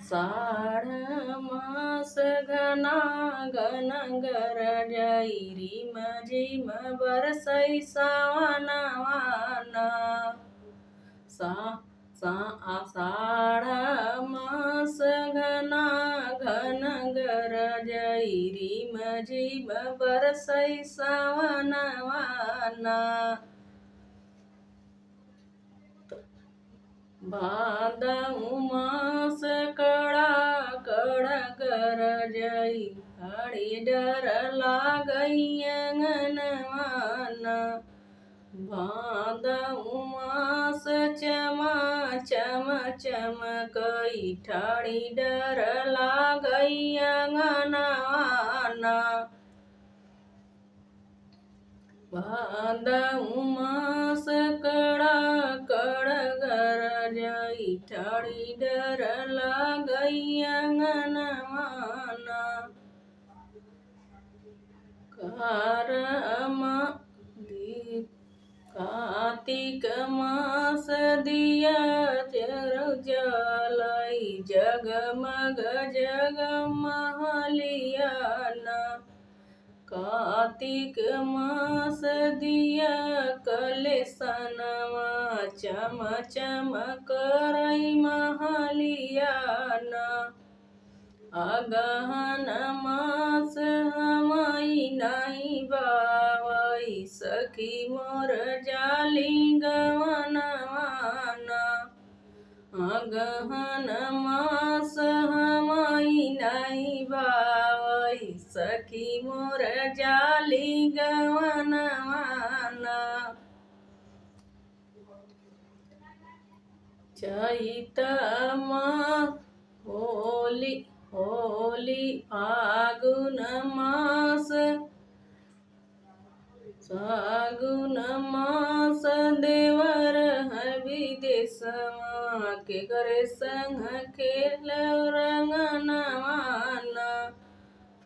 साढ़ मास घना घन गरजई रिम झिम बरसई सावनवाना। आषाढ़ मास घना घन गरजई रिम झिम बरसई सावनवाना। भादौ मास कड़ा कड़ गरजई हरि डर लागई अंगनवाना। भादौ मास चमा चम चमकई ठाड़ी डर लागई अंगनवाना। भादौ मास कड़ा कड़ गरजई ठाड़ी डर लागई अंगनवाना। कार्तिक मास दिया जलई जगमग जगमहलियाना। कार्तिक मास दिया कलेसनवा चम चम करई महलियाना। अगहन मास हमई नहीं बावई सखी मोर जाली गवनवाना। अगहन मास हमई नहीं बावई सखी मोर जाली गवनवाना। चैत मास होली फागुन मास देवर है विदेशवा के करे संग खेल रंगनवाना।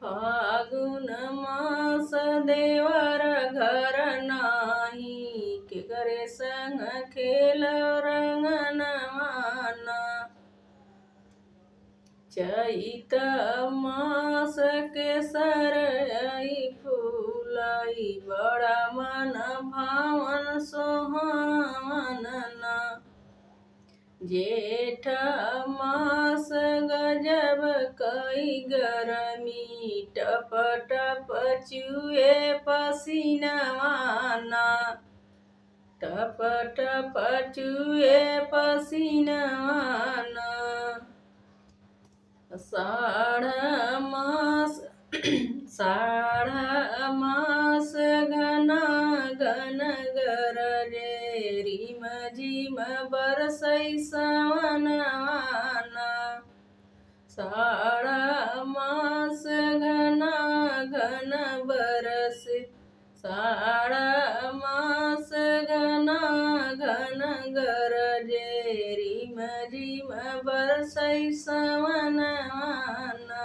फागुन मास देवर घर नाही के करे संग खेल रंगनवाना। चैत मास केसरई फूलई बड़ा मन भावन सोहावनना। जेठ मास गजब कई गरमी टप टप चुए पसीनवाना। टप टप चुए पसीनवाना। साढ़ मास घना घन गरजे रिम झिम बरसई सावनवाना। साढ़ मास घना घन बरस साढ़ मास घना घन गरजे रिम झिम बरसई सावनवाना।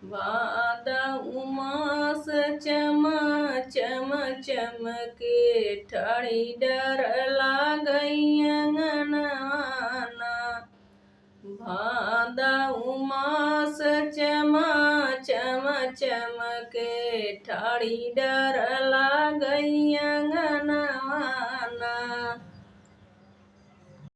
भादौ मास चमा चम चमके ठाड़ी डर लागई अंगनवाना। भादौ मास चमा चम चमके ठाड़ी डर लागई अंगनवाना।